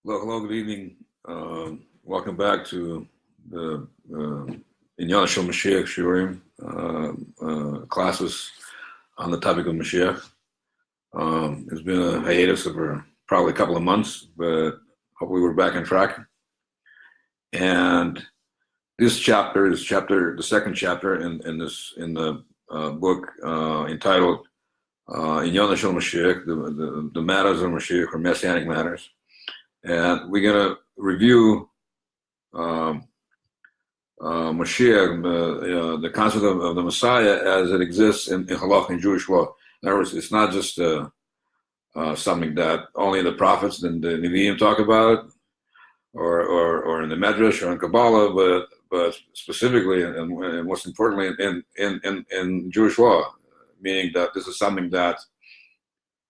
Hello, good evening. Welcome back to the Inyan Shel Mashiach Shiurim classes on the topic of Mashiach. There's been a hiatus for probably a couple of months, but hopefully we're back on track. And this chapter is the second chapter in the book entitled Inyan Shel Mashiach, the matters of Mashiach, or Messianic matters. And we're going to review Moshiach, the concept of the Messiah as it exists in Halach and Jewish law. In other words, it's not just something that only the prophets and the Nevi'im talk about, or in the Medrash or in Kabbalah, but specifically and most importantly in Jewish law, meaning that this is something that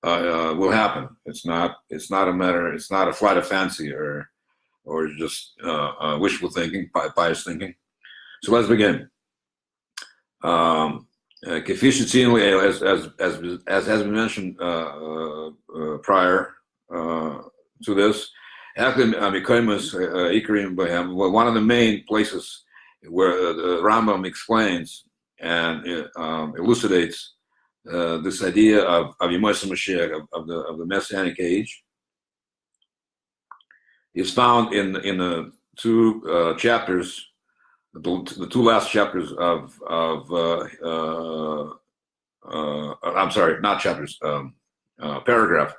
will happen. It's not a matter. It's not a flight of fancy or just wishful thinking, pious thinking. So let's begin. As has been mentioned prior to this, one of the main places where the Rambam explains and elucidates this idea of Yemosha Mashiach, of the Messianic age, is found in the two chapters, the two last chapters of I'm sorry, not chapters, paragraph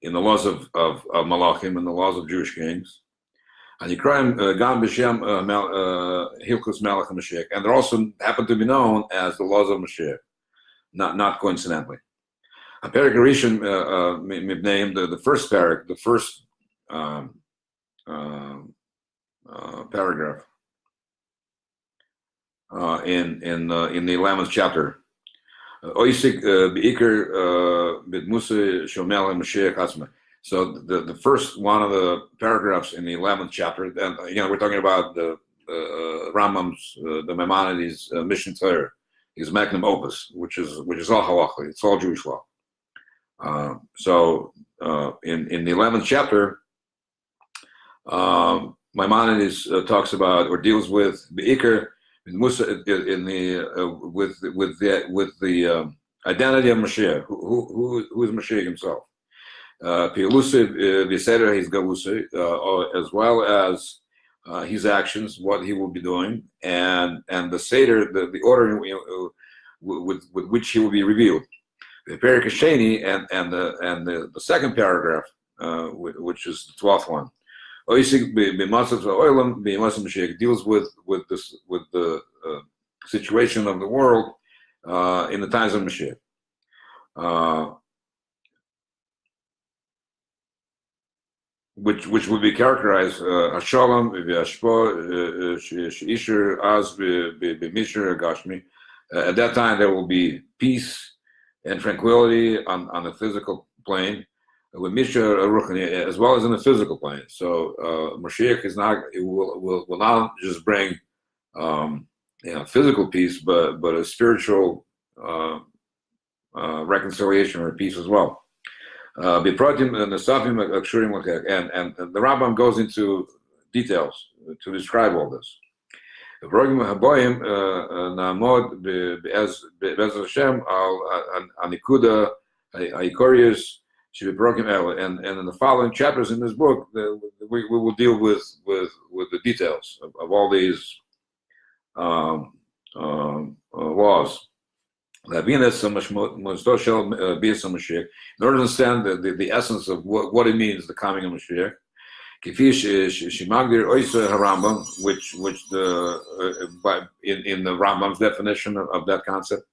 in the laws of Malachim and the laws of Jewish kings. And Yikrayim Gam B'Shem Hilchos Melech Mashiach, and they also happen to be known as the laws of Mashiach. Not coincidentally. A Perek Rishon named the first parak, the first paragraph in the 11th chapter. Oisik B'Iker B'Musa Shomel Mashiach Hatzma. So the first one of the paragraphs in the 11th chapter, and we're talking about the Rambam's, the Maimonides' Mission Torah, his magnum opus, which is all halacha, it's all Jewish law. So in the 11th chapter, Maimonides talks about or deals with Be'ikr Musa in the with the identity of Mashiach. Who is Mashiach himself? Pi'elusiv v'seder his galusi, as well as his actions, what he will be doing, and the seder, the order with which he will be revealed. The Perek Hasheni and the second paragraph, which is the 12th one, deals with the situation of the world in the times of Mashiach. Which would be characterized Hashalom v'Ashpo Sheisher Az b'Mishra Gashmi. At that time, there will be peace and tranquility on the physical plane, with Mishra Ruchani, as well as in the physical plane. So Moshiach will not just bring physical peace, but a spiritual reconciliation or peace as well. And the Rambam goes into details to describe all this. And in the following chapters in this book, we will deal with the details of all these laws. In order to understand the essence of what it means, the coming of Mashiach, which in the Rambam's definition of that concept,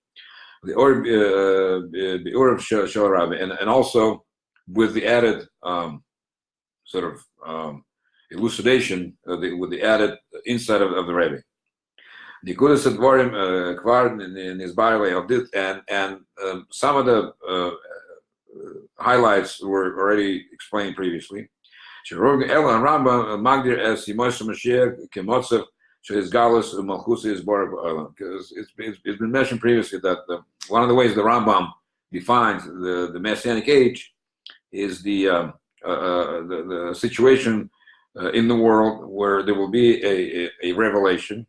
and also with the added elucidation, with the added insight of the Rebbe. And some of the highlights were already explained previously. Because it's been mentioned previously that one of the ways the Rambam defines the Messianic age is the the situation in the world where there will be a revelation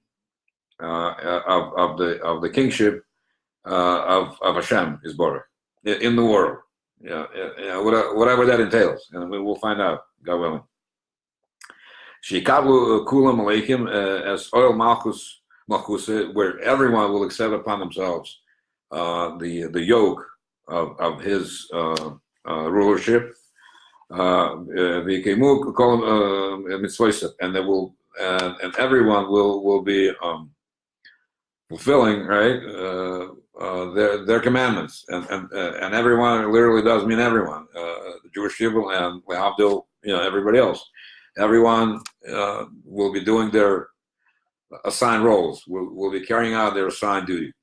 of the kingship of Hashem Yisborach in the world. Whatever that entails, and we will find out, God willing. Shikablu kulam aleikim as oil malchus malchusa, where everyone will accept upon themselves the yoke of his rulership. And they will, and everyone will be fulfilling, right, their commandments, and everyone literally does mean everyone, the Jewish people and lehavdil, everybody else. Everyone will be doing their assigned roles. Will be carrying out their assigned duty.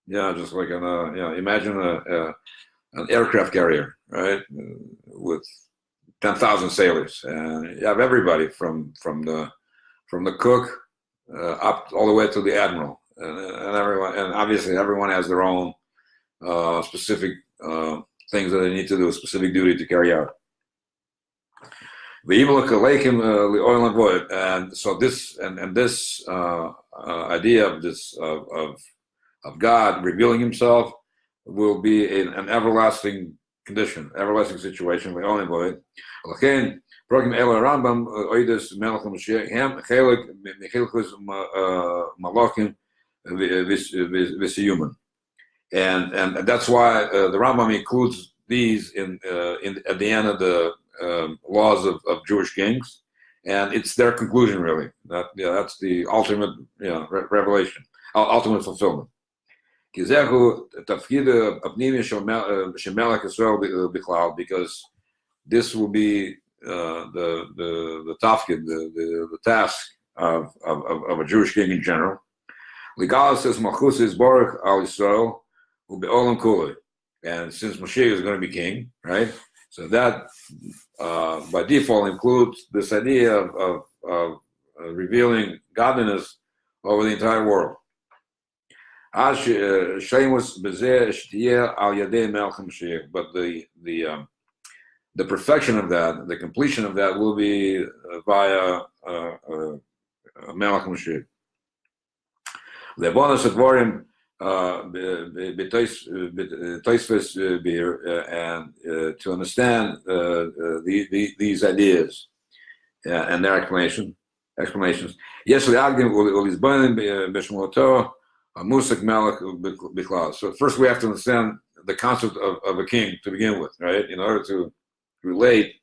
Just like imagine an aircraft carrier, right, with 10,000 sailors, and you have everybody from the cook up all the way to the admiral, and everyone, and obviously everyone has their own specific things that they need to do, a specific duty to carry out. And so this and this idea of this of God revealing Himself will be an everlasting condition, everlasting situation. We only avoid. Again, program El Rambam Oides Melech Moshiach Hem Chelik Mechilchus Malakim V'Siyuman, and that's why the Rambam includes these in at the end of the laws of Jewish kings, and it's their conclusion really. That's the ultimate revelation, ultimate fulfillment. Because this will be the tafkid, the task of a Jewish king in general. Legal says Malchus is Baruch al Yisrael will be Olam Kulei, and since Moshiach is going to be king, right? So that by default includes this idea of revealing godliness over the entire world. But the perfection of that, the completion of that, will be via Melech Moshiach. The bonus of Vorim and to understand these ideas and their explanations. Yes, so first we have to understand the concept of a king to begin with, right? In order to relate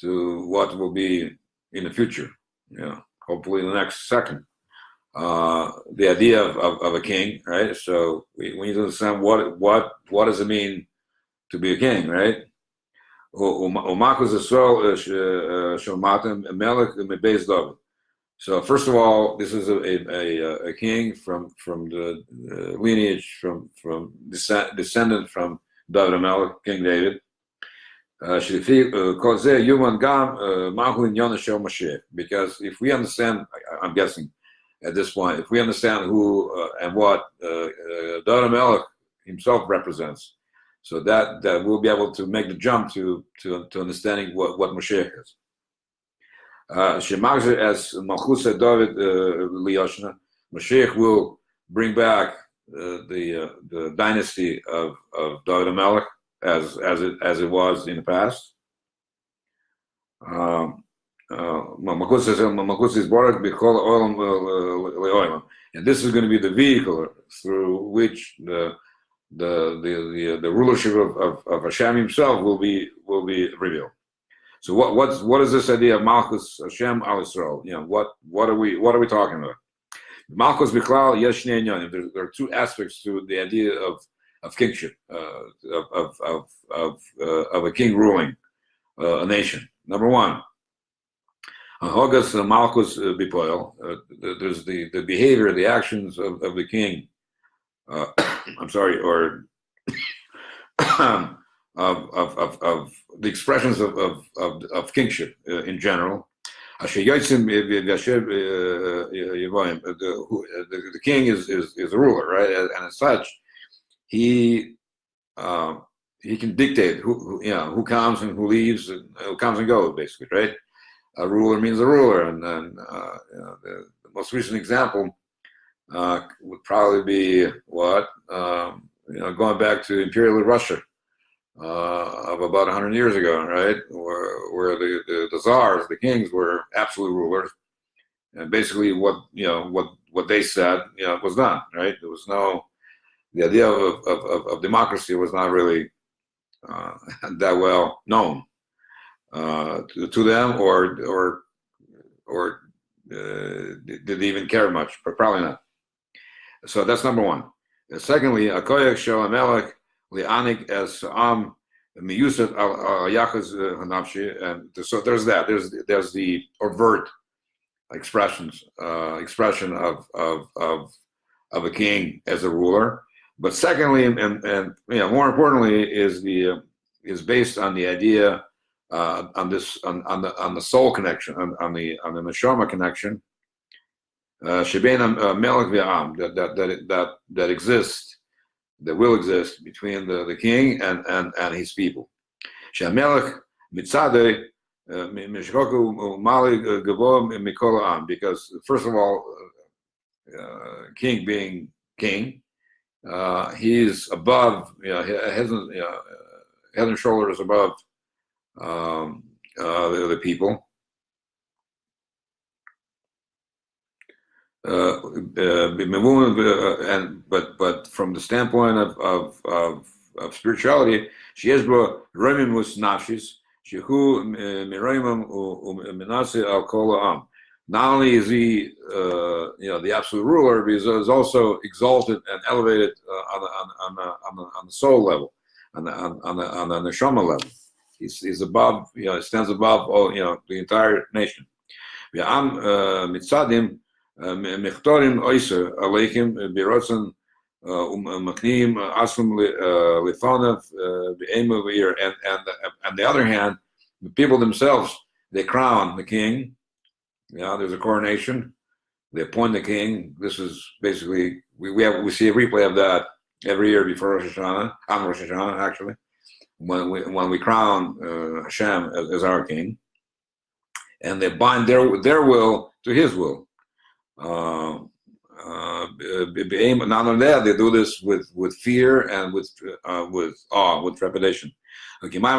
to what will be in the future, hopefully in the next second. The idea of a king, right? So we need to understand what does it mean to be a king, right? So first of all, this is a king from the lineage from descendant from David Melech, King David. Because if we understand, I'm guessing at this point, if we understand who and what David Melech himself represents, so that we'll be able to make the jump to understanding what Moshiach is. Shemagzer as Malchus David Liyoshna, Moshiach will bring back the dynasty of David Melech as it was in the past. And this is going to be the vehicle through which the rulership of Hashem Himself will be revealed. So what is this idea of Malchus Hashem al Yisrael? What are we talking about? Malchus Biklal Yesh Shnei Inyanim. There are two aspects to the idea of kingship, of a king ruling a nation. Number one, Hogas Malchus Bipoil. There's the behavior, the actions of the king. I'm sorry, or of the expressions of kingship in general. The king is a ruler, right? And as such, he he can dictate who comes and who leaves, and who comes and goes, basically, right? A ruler means a ruler, and the most recent example would probably be what going back to Imperial Russia of about 100 years ago, right? Where the czars, the kings, were absolute rulers, and basically what they said was done, right? There was the idea of democracy was not really that well known to them, or did they even care much? But probably not. So that's number one. Secondly, akoyach shel hamelech li'anik es am miyusat al yachas hanafshi, and so there's that. There's the overt expression of a king as a ruler. But secondly, and more importantly, is based on the idea on the soul connection, on the neshama connection, shebein melech v'am, that exists, that will exist between the king and his people. Shemelech mitzadei mishroku mali gavoa mikol am, because first of all, king being king, he's above, head and shoulders above the people. But from the standpoint of spirituality, sheyesh romimus nafshis shehu miroimim u'minase al kol ha'am. Not only is he, the absolute ruler, but he's also exalted and elevated on the soul level, on the neshama level. He's above, stands above all, the entire nation. Mitzadim mechtorim oiser aleichem birotzen umaknim asum lifonav be'ema v'ir. And on the other hand, the people themselves, they crown the king. There's a coronation. They appoint the king. This is basically we see a replay of that every year before Rosh Hashanah, on Rosh Hashanah actually, when we crown Hashem as our king, and they bind their will to His will. Not only that, they do this with fear and with awe, with trepidation. Okay, and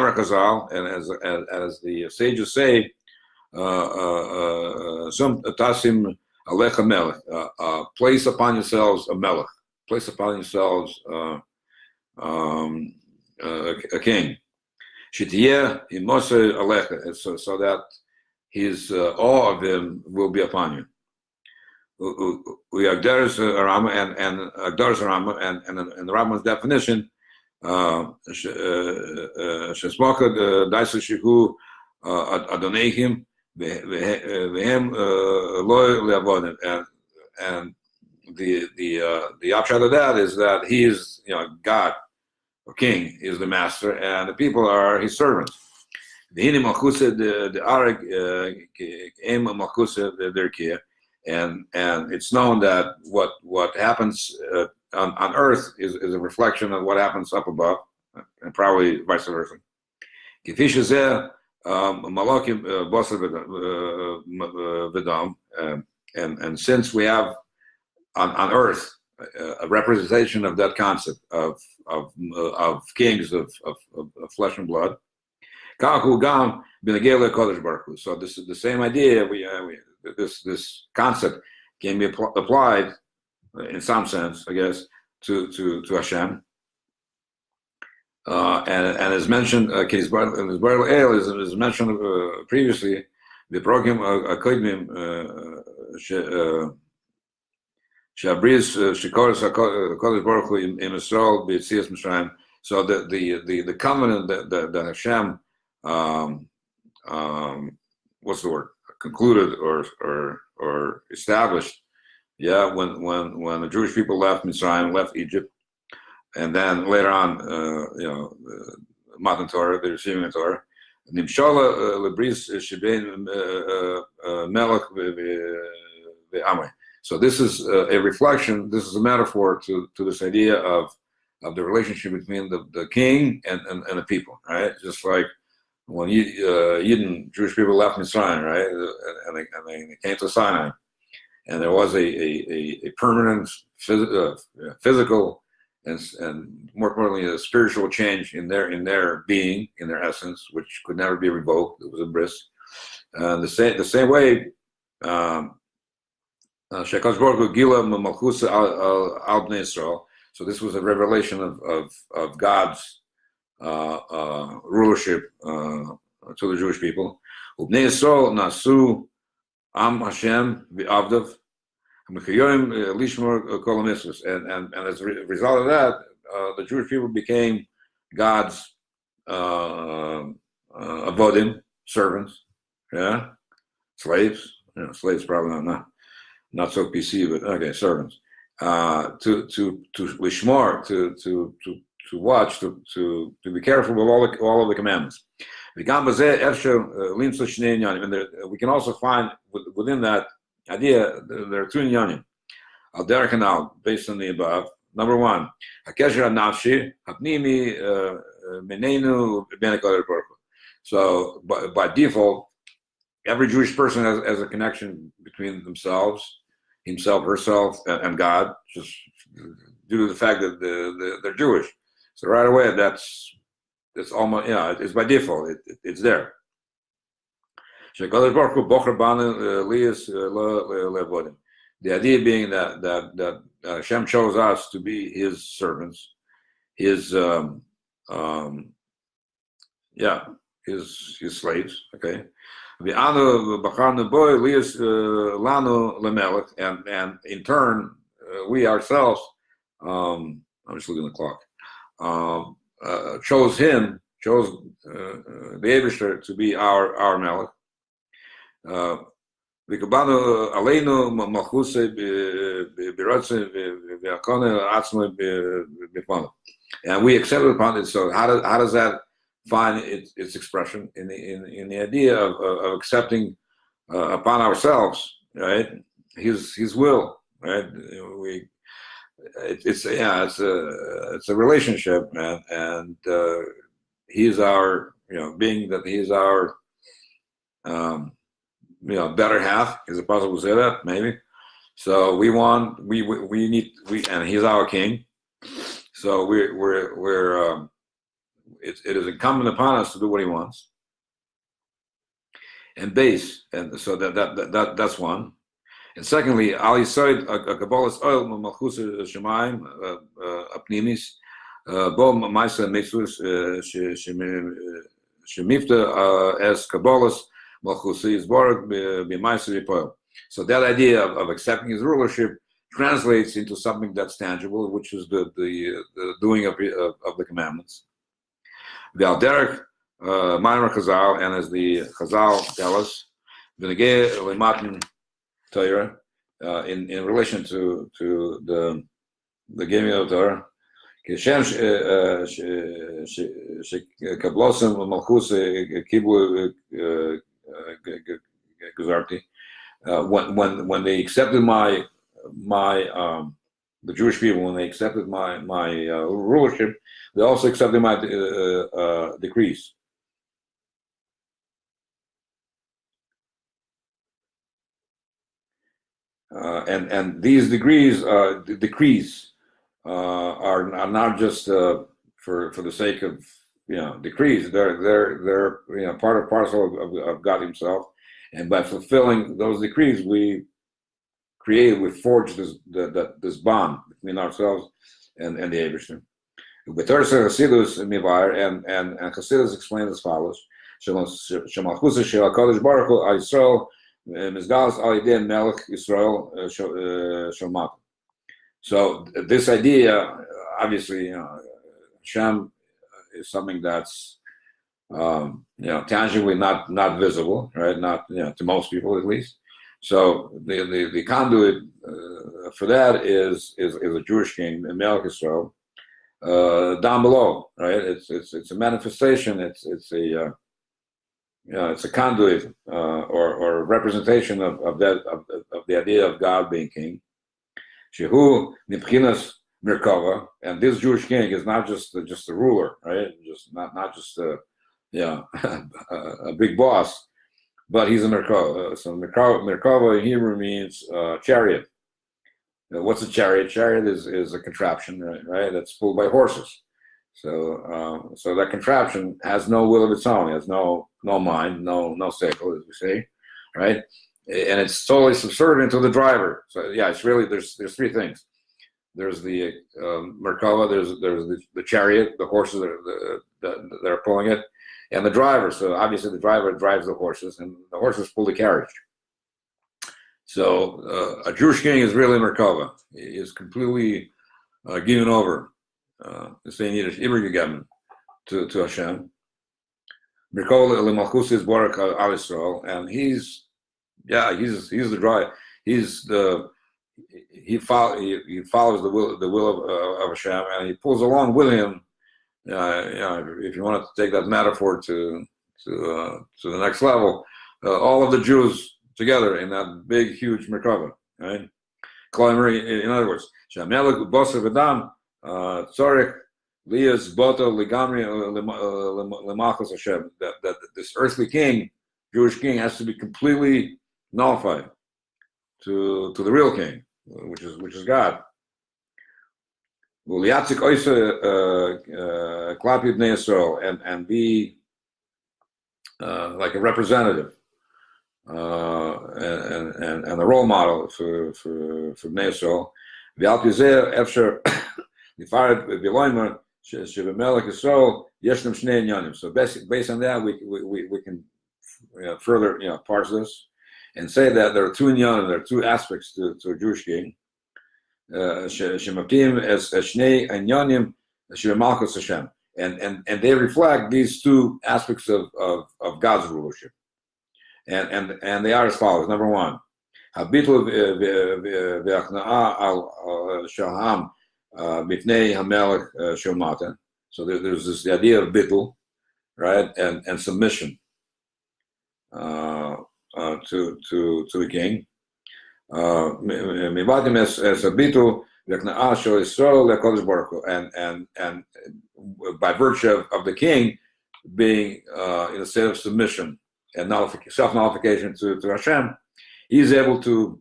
as the sages say, some tasim alecha melech, place upon yourselves a melech, place upon yourselves a king. Shitiyeh imose alecha, so that his awe of him will be upon you. We Agdaris Rama and Agdaris Rama and the Rama's definition, Shesmoka Daisa Shihu Adonehim Vehem Loy Leavodim, and the upshot of that is that he is God, or king, is the master, and the people are his servants. And it's known that what happens on earth is a reflection of what happens up above, and probably vice versa. And since we have on earth a representation of that concept of kings of flesh and blood, so this is the same idea. This concept can be applied in some sense, I guess, to Hashem. And as mentioned, is mentioned previously, the program Akoidmim Shabriz Shikoris Kodesh Baruch Hu in Israel B'Yetzias Mitzrayim. So the covenant that Hashem what's the word, concluded or established, when the Jewish people left Mitzrayim, left Egypt, and then later on, Matan Torah, they're receiving the Torah. Nimshala lebris shebein melech ve'amay. So this is a reflection. This is a metaphor to this idea of of the relationship between the king and the people, right? Just like when Jewish people left Mitzrayim, right, and they came to Sinai, and there was a permanent physical and more importantly a spiritual change in their being, in their essence, which could never be revoked. It was a bris. The same way, Shekadosh Baruch Hu Gila Malchus al Bnei Yisrael. So this was a revelation of God's rulership to the Jewish people. Bnei Yisrael nasu Am Hashem v'avdav Mechayoim lishmor kol mitzvos, and as a result of that, the Jewish people became God's avodim, servants, yeah, slaves. Slaves probably not so PC, but okay, servants. To lishmor, to watch, to be careful with all of the commandments. And we can also find within that idea there are two inyanim. Al derech hanal, based on the above. Number one, hakesher hanafshi hapnimi menenu ben HaKadosh Baruch Hu. So by default, every Jewish person has a connection between themselves, himself, herself, and God, just due to the fact that they're Jewish. So right away, that's almost, it's by default. It's there. The idea being that Hashem chose us to be His servants, His slaves. Okay, and in turn, we ourselves, I'm just looking at the clock, chose the Eibishter to be our Melech. And we accepted upon it. So how does that find its expression in the idea of accepting upon ourselves, right? His will, right? It's a relationship, man, and He's our, being that He's our better half. Is it possible to say that? Maybe. So we need, and He's our king. So it is incumbent upon us to do what He wants. And so that's one. And secondly, Al Yisoid Kabbalas Oil Malchus Shemayim Apnimis Bo Ma'aser Mitzvos Shemifta as Kabbalas Malchus Yisborg B'Ma'aser Yipoel. So that idea of accepting His rulership translates into something that's tangible, which is the doing of the commandments. The Al Derek Minor Chazal, and as the Chazal tell us, V'negei Lematan Torah, in relation to the giving of Torah, Kishem Kablosim Malchus Kibu Gazarti. When they accepted my the Jewish people, when they accepted my rulership, they also accepted my decrees. And these decrees are not just for the sake of decrees. They're part and parcel of God Himself, and by fulfilling those decrees, we forged this bond between ourselves and the Eibishter. But Chassidus and Chassidus explains as follows: Shemalchus shel HaKadosh Baruch Hu al Yisrael mizgalas al yedei Melech Yisrael shalmat. So this idea, obviously, Hashem is something that's tangibly not visible, right? Not to most people, at least. So the conduit for that is a Jewish king, Melech Yisrael, down below, right? It's a manifestation. It's a conduit or a representation of the idea of God being king. Shehu nibchinas Merkava, and this Jewish king is not just a ruler, right? Just not just a a big boss, but he's a Merkava. So Merkava in Hebrew means chariot. What's a chariot? Chariot is a contraption, right? That's pulled by horses. So that contraption has no will of its own. It has no mind, no seichel, as we say, right? And it's totally subservient to the driver. So yeah, it's really there's three things. There's the Merkava, there's the chariot, the horses that are pulling it, and the driver. So obviously the driver drives the horses, and the horses pull the carriage. So a Jewish king is really Merkava. He is completely given over, saying Yiddish, übergegeben to Hashem. Merkava lemalchus is Baruch al Yisrael, and he's the driver. He follows the will of Hashem, and he pulls along with him. If you want to take that metaphor to the next level, all of the Jews together in that big, huge Merkava, right? In other words, Shamelech Boser V'Dam Tzorech Lias Boto Ligamri Lemachos Hashem. That this earthly king, Jewish king, has to be completely nullified to the real king, which is God. Uliatzik Oisa Klapi Bnei Yisrael, and be like a representative. And a role model for Bnei Yisrael. V'al pizeh efsher nifared v'loimer shebemelech Yisrael yeshem shnei inyanim. So based on that, we can further parse this and say that there are two inyanim, there are two aspects to a Jewish king. Shemapim as shnei inyanim shebemalchus Hashem, and they reflect these two aspects of God's rulership. And they are as follows. Number one, habitul v'achna'a al shalham b'fnei hamelech shomata. So there's this idea of bittul, right, and submission to the king. Mivadim as habitul v'achna'a shel Yisrael lekodesh baruch hu, and by virtue of the king being in a state of submission and self-nullification to Hashem, he's able to,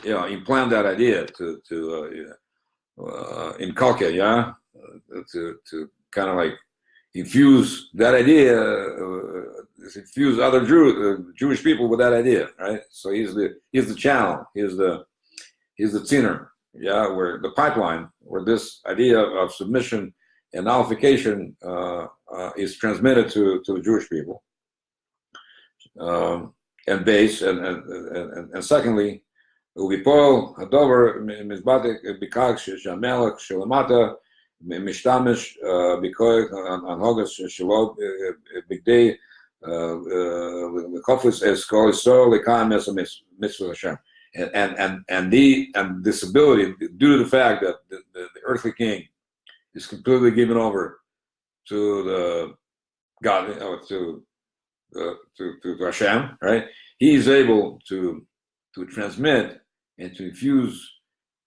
implant that idea, to inculcate, to kind of like infuse that idea, infuse other Jewish people with that idea, right? So he's the channel, he's the tziner, where the pipeline, where this idea of submission and nullification is transmitted to the Jewish people. And base, and secondly, Uvipol Hadover Mizbatek Bikag Shamelech Shalamata Mishtamish Bikoy on Hogas Shalom Bigday Kofis as Kol Yisrael Lekayim as a Mitzvah Hashem, and this ability, due to the fact that the earthly king is completely given over to the God, to Hashem, right? He is able to transmit and to infuse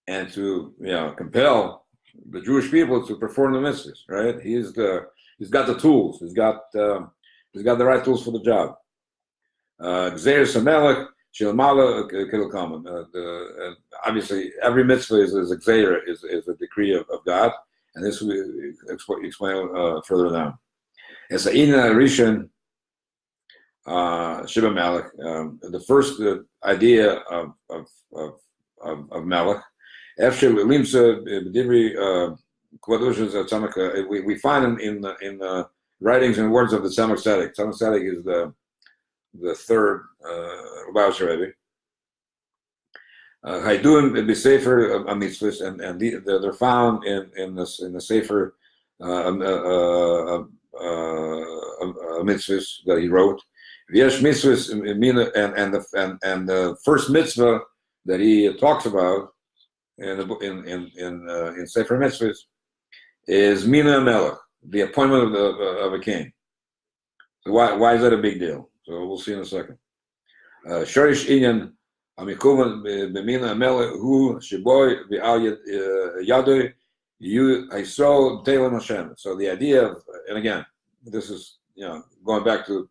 and to compel the Jewish people to perform the mitzvahs, right? He's got the tools. He's got the right tools for the job. Gzeir Samelech Shilmala Kilkaman. Obviously, every mitzvah is a gzeir, is a decree of God, and this we explain further down. As a Ina Rishon. Shiba Melech, the first idea of Melech. After Limsa B'divri Kvadushas, we find in the writings and words of the Tzemach Tzedek. Tzemach Tzedek is the third Lubavitcher Rebbe. Haidun b'Sefer Mitzvahs, and they're found in the Sefer Mitzvahs that he wrote. V'yesh mitzvahs and the first mitzvah that he talks about in Sefer Mitzvahs is Minui Melech, the appointment of a king. So why is that a big deal? So we'll see in a second. Shorish inyan amikuvan b'Minui Melech hu sheboy v'al yadoi I saw Telem Hashem. So the idea of, and again, this is going back to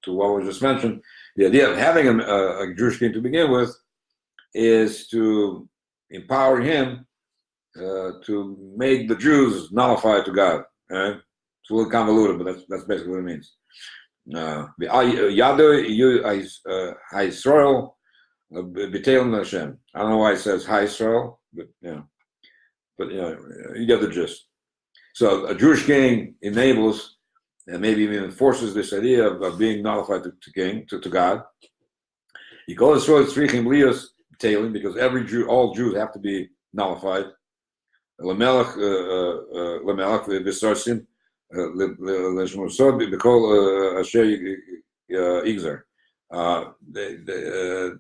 what was just mentioned. The idea of having a Jewish king to begin with is to empower him to make the Jews nullify to God. Right? It's a little convoluted, but that's basically what it means. Israel B'Telem Hashem. I don't know why it says Hi Israel, but you get the gist. So a Jewish king enables and maybe even enforces this idea of being nullified to God. He calls Israel Tzrichim Lios B'Telem because all Jews have to be nullified. Lemelech v'Sarsim l'Shmusod b'Kol Asher Yigzar. The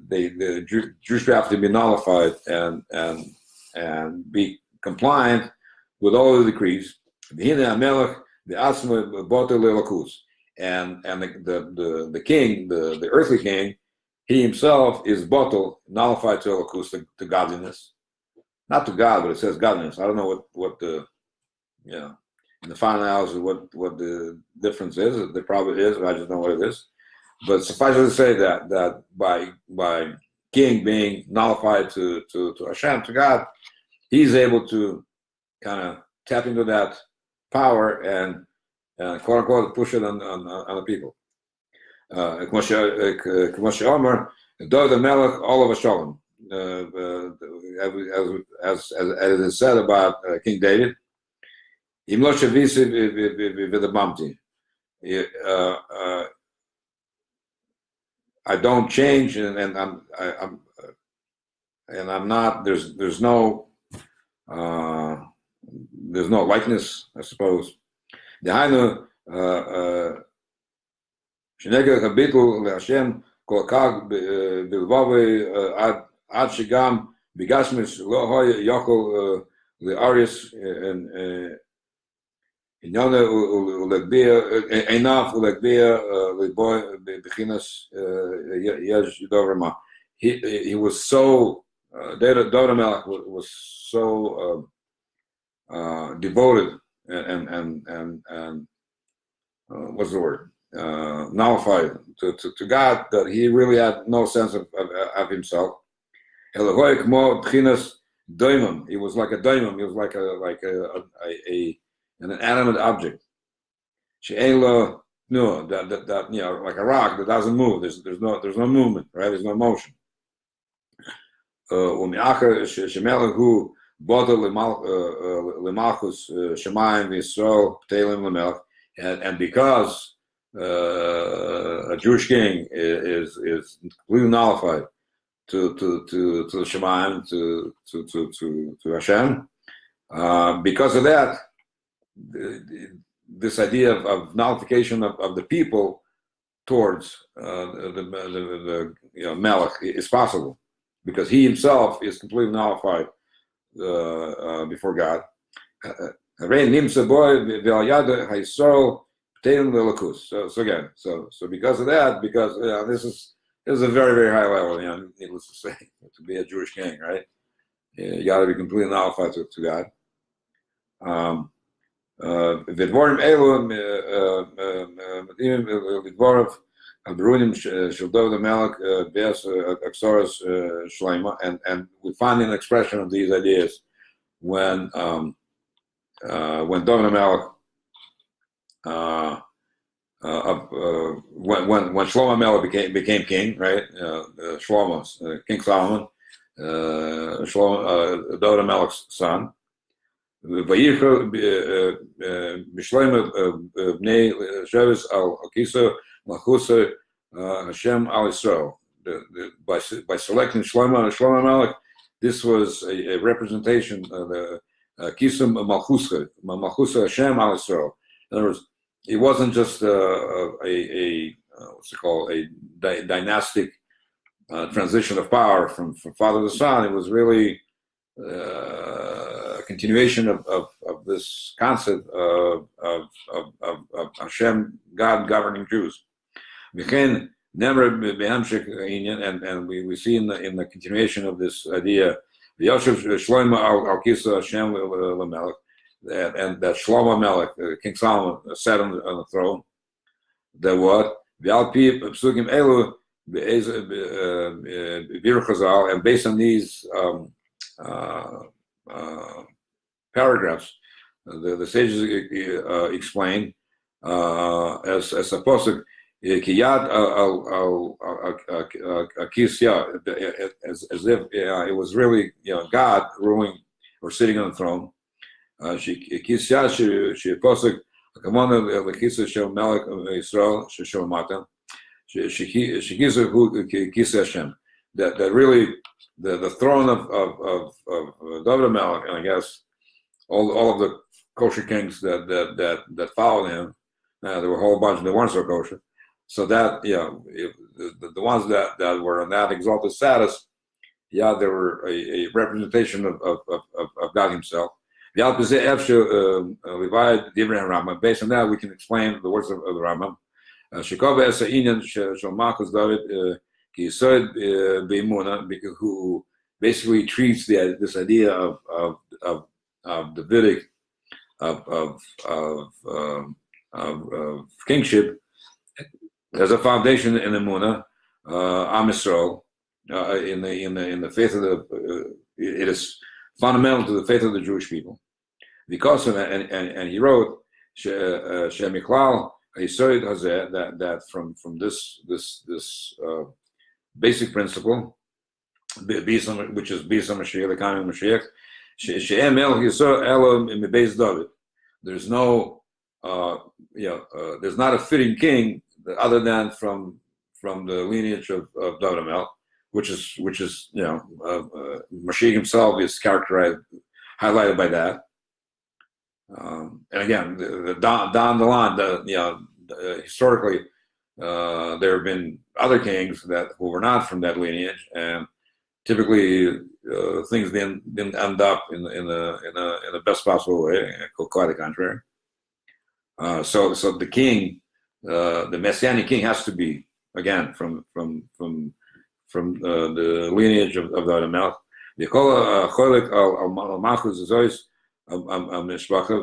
Jews have to be nullified and be compliant with all the decrees. And the king, the earthly king, he himself is bottle, nullified to elokus, to godliness. Not to God, but it says godliness. I don't know what the in the final analysis what the difference is. There probably is, but I just know what it is. But suffice it to say that by king being nullified to Hashem, to God, he's able to kind of tap into that power and quote unquote push it on the people. K'moshe Omer, Dod HaMelech Olav HaShalom. As it is said about King David, Im lo shavisi v'dabamti. I don't change, and I'm not. There's no likeness, I suppose. Dehainu sheneged habitul leHashem kol kag bilvavi ad shegam bigashmis lo hoy yokol leAris and inyone ulegbia enough ulegbia leboy bechinas yesh doverma. He was so David Melech was so devoted and what's the word? Nullified to God that he really had no sense of himself. He was like a daimon. He was like an inanimate object. No, that like a rock that doesn't move. There's no movement, right? There's no motion. And because a Jewish king is completely nullified to the Shemayim, to Hashem, because of that, this idea of nullification of the people towards the Melech is possible, because he himself is completely nullified before God. So again, so because of that, because this is a very, very high level, needless to say, to be a Jewish king, right? You got to be completely nullified to God. Vidvorim elu vidvorov Abrunim shel David HaMelech be'es aksoros shleima, and we find an expression of these ideas when David HaMelech when Shlomo HaMelech became king, right? King Solomon, David HaMelech's son. Vayikra b'shleima b'nei sheves al Akiso Malchusa Hashem al Yisrael. By selecting Shlomo HaMelech, this was a representation of the Kisum Malchusa Hashem al Yisrael. In other words, it wasn't just a dynastic transition of power from father to son. It was really a continuation of this concept of Hashem, God governing Jews. And we see in the continuation of this idea, V'yoshev Shlomo al Kisa Hashem Lamelech, and that Shlomo Melech, King Solomon, sat on the throne. That what? V'alpi Psukim Elu Bir Chazal, and based on these paragraphs, the sages explain as a posuk kiyad al kisya, as if it was really God ruling or sitting on the throne. Kisya she posuk kamona lekisa shel melech Yisrael shel matan she kisya who kisya Hashem, that really the throne of David Melech, and I guess all of the kosher kings that followed him, there were a whole bunch that weren't so kosher. So that the ones that were in that exalted status, they were a representation of God Himself. Based on that, we can explain the words of the Rambam. Who basically treats this idea of Davidic of kingship as a foundation in Emunah, Am Yisrael, in the faith of it is fundamental to the faith of the Jewish people. Because of that, and he wrote Shemiklal Yisoid Hazeh, that from this basic principle, which is Bisa Mashiach, the coming Mashiach, She'em El Yisrael Elohim Mibeis David. There's no there's not a fitting king other than from the lineage of David Melech, which is Moshiach himself is highlighted by that. And again, down the line, historically, there have been other kings who were not from that lineage, and typically things didn't end up in the best possible way. Quite the contrary. So the king, the Messianic king, has to be again from the lineage of David Melech. The cholik al malchus is always mishpacha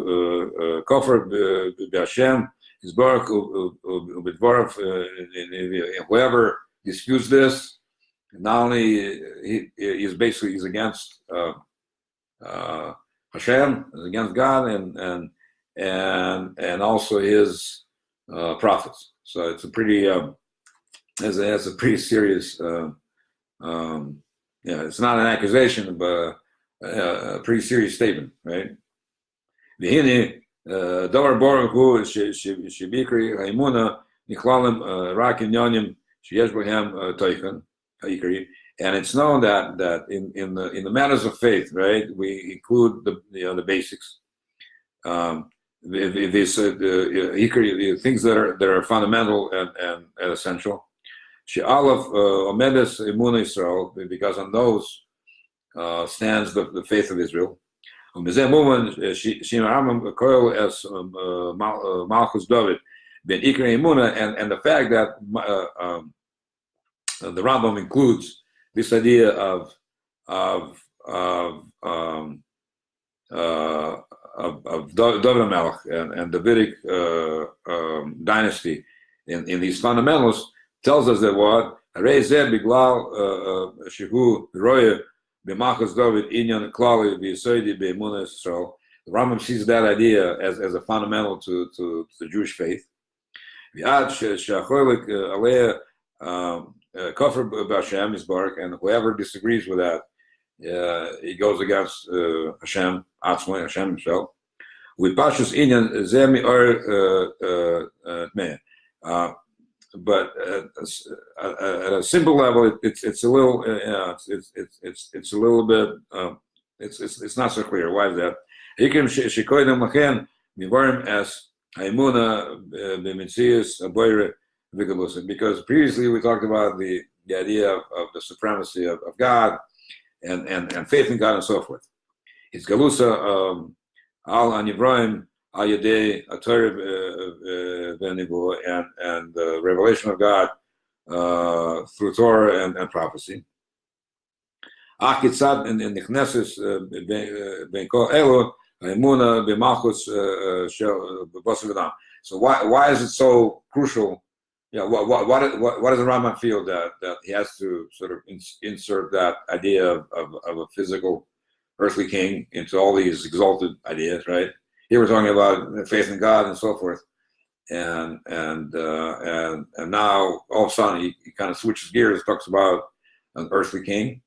kofar b'Hashem Yisbarach ubedvarav. Whoever disputes this, not only he's against Hashem, is against God, and also his prophets. So it's a pretty it's a pretty serious. It's not an accusation, but a pretty serious statement, right? And it's known that in the matters of faith, right, we include the basics. These things that are fundamental and essential. Because on those stands the faith of Israel. And the fact that the Rambam includes this idea of David Melech and Davidic dynasty in these fundamentals tells us that what the Rambam sees that idea as a fundamental to the Jewish faith. And whoever disagrees with that, he goes against Hashem, Hashem himself. But at a simple level, it's a little it's a little bit it's not so clear. Why is that? Because previously we talked about the idea of the supremacy of God and faith in God and so forth. It's galusa al anivraim al yedei atorah v'nevuah, and the revelation of God through Torah and prophecy. Akitzad and Nichnesis Ben Kol Elu Emuna B'Malchus B'Bosel V'Dam. So why is it so crucial? Yeah, what does the Rambam feel that he has to sort of insert that idea of a physical earthly king into all these exalted ideas, right? Here we're talking about faith in God and so forth, and now all of a sudden he kind of switches gears, talks about an earthly king.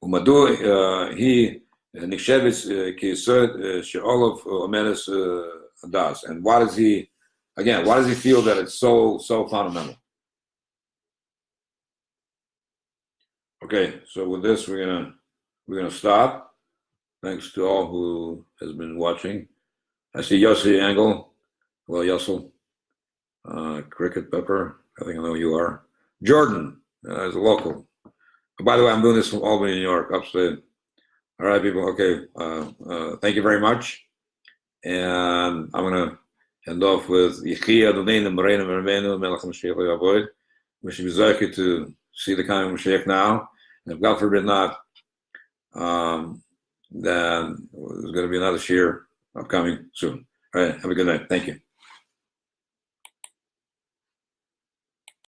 Umadu he nichsheves kiyesod she'olav omedes das. And why does he feel that it's so fundamental? Okay, so with this we're gonna stop. Thanks to all who has been watching. I see Yossi Angle. Well, Yossel. Cricket Pepper. I think I know who you are. Jordan, as a local. By the way, I'm doing this from Albany, New York, upstate. All right, people. Okay. Thank you very much. And I'm gonna end off with Yechi Adonai Nemarenu Mermenu Melech Mashiach Le'Avoid. We should be zayik to see the coming Moshiach now. And if God forbid not, then there's going to be another year upcoming soon. All right. Have a good night. Thank you.